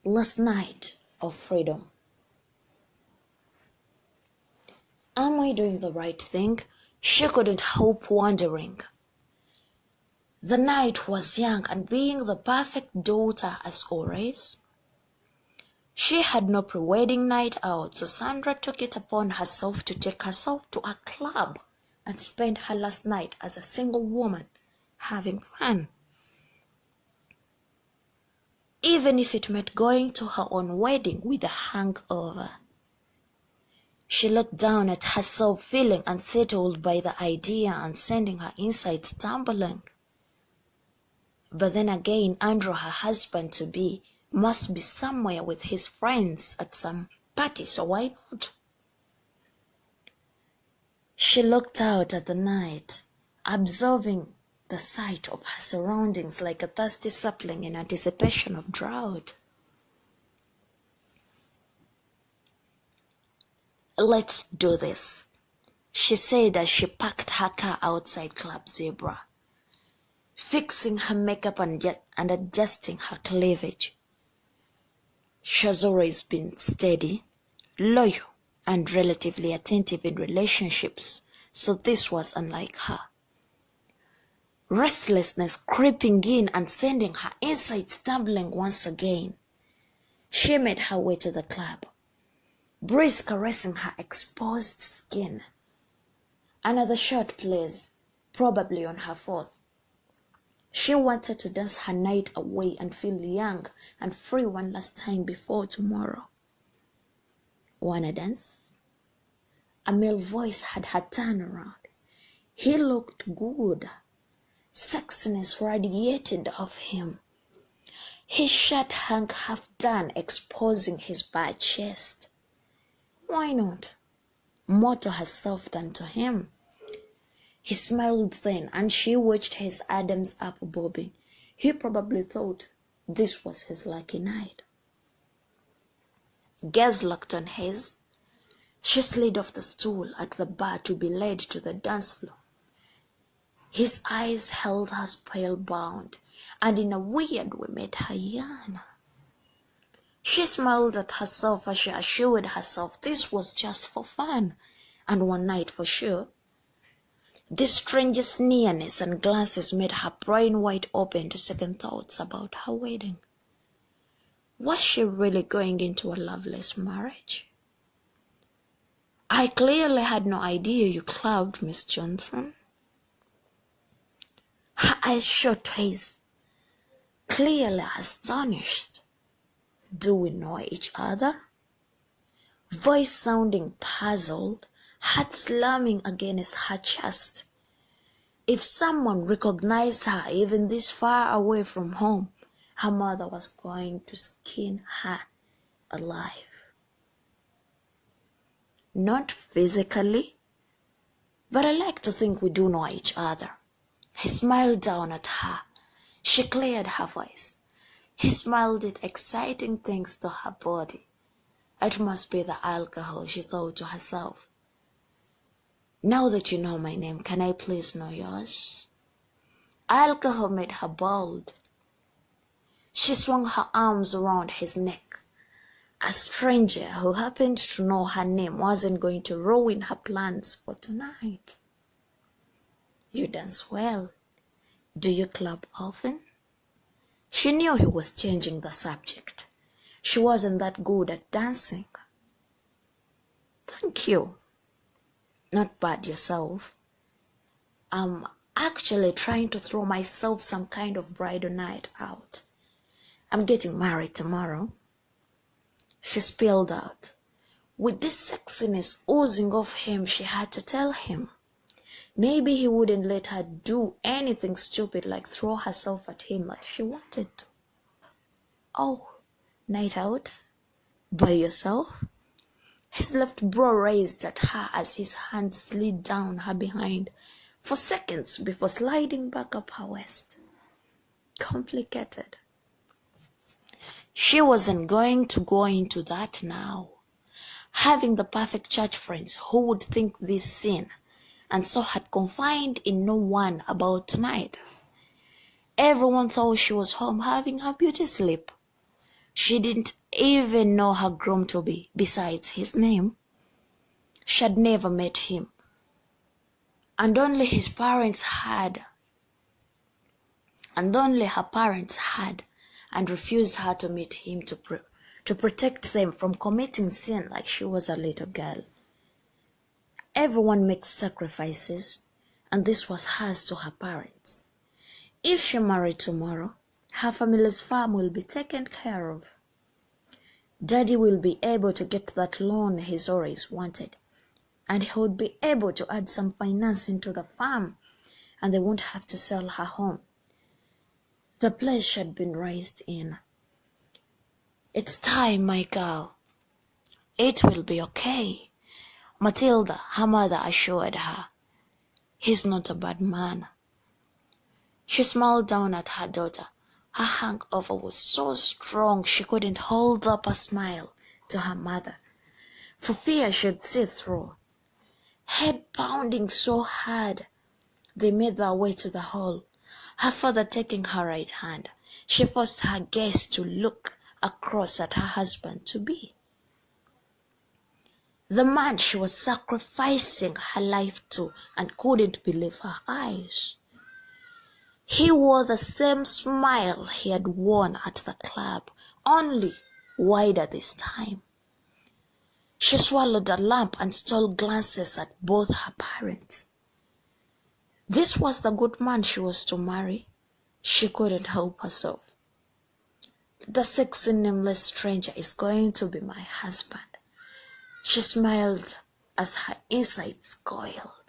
Last night of freedom. Am I doing the right thing? She couldn't help wondering. The night was young, and being the perfect daughter as always, she had no pre-wedding night out, so Sandra took it upon herself to take herself to a club and spend her last night as a single woman having fun. Even if it meant going to her own wedding with a hangover. She looked down at herself, feeling unsettled by the idea and sending her insides tumbling. But then again, Andrew, her husband-to-be, must be somewhere with his friends at some party, so why not? She looked out at the night, observing the sight of her surroundings like a thirsty sapling in anticipation of drought. "Let's do this," she said as she parked her car outside Club Zebra, fixing her makeup and adjusting her cleavage. She has always been steady, loyal, and relatively attentive in relationships, so this was unlike her. Restlessness creeping in and sending her insides tumbling once again. She made her way to the club, breeze caressing her exposed skin. Another shot plays, probably on her fourth. She wanted to dance her night away and feel young and free one last time before tomorrow. "Wanna dance?" A male voice had her turn around. He looked good. Sexiness radiated off him. His shirt hung half done, exposing his bare chest. Why not? More to herself than to him. He smiled then, and she watched his Adam's apple bobbing. He probably thought this was his lucky night. Gaze locked on his. She slid off the stool at the bar to be led to the dance floor. His eyes held her spellbound, and in a weird way made her yearn. She smiled at herself as she assured herself this was just for fun, and one night for sure. This strangest nearness and glances made her brain wide open to second thoughts about her wedding. Was she really going into a loveless marriage? "I clearly had no idea you clubbed, Miss Johnson." Her eyes shot his, clearly astonished. "Do we know each other?" Voice sounding puzzled, heart slamming against her chest. If someone recognized her even this far away from home, her mother was going to skin her alive. "Not physically, but I like to think we do know each other." He smiled down at her. She cleared her voice. He smiled at exciting things to her body. It must be the alcohol, she thought to herself. "Now that you know my name, can I please know yours?" Alcohol made her bold. She swung her arms around his neck. A stranger who happened to know her name wasn't going to ruin her plans for tonight. "You dance well. Do you club often?" She knew he was changing the subject. She wasn't that good at dancing. "Thank you. Not bad yourself." "I'm actually trying to throw myself some kind of bridal night out. I'm getting married tomorrow." She spilled out. With this sexiness oozing off him, she had to tell him. Maybe he wouldn't let her do anything stupid like throw herself at him like she wanted to. "Oh, night out? By yourself?" His left brow raised at her as his hand slid down her behind for seconds before sliding back up her waist. Complicated. She wasn't going to go into that now. Having the perfect church friends who would think this sin, and so had confined in no one about tonight. Everyone thought she was home having her beauty sleep. She didn't even know her groom-to-be, besides his name. She had never met him, and only her parents had, and refused her to meet him to protect them from committing sin like she was a little girl. Everyone makes sacrifices, and this was hers to her parents. If she married tomorrow, her family's farm will be taken care of. Daddy will be able to get that loan he's always wanted, and he would be able to add some finance into the farm, and they won't have to sell her home, the place she had been raised in. It's time, my girl. It will be okay. Matilda, her mother, assured her. He's not a bad man. She smiled down at her daughter. Her hangover was so strong she couldn't hold up a smile to her mother, for fear she'd see through. Head pounding so hard, they made their way to the hall. Her father taking her right hand, she forced her gaze to look across at her husband-to-be, the man she was sacrificing her life to, and couldn't believe her eyes. He wore the same smile he had worn at the club, only wider this time. She swallowed a lump and stole glances at both her parents. This was the good man she was to marry. She couldn't help herself. The sexy nameless stranger is going to be my husband. She smiled as her insides coiled.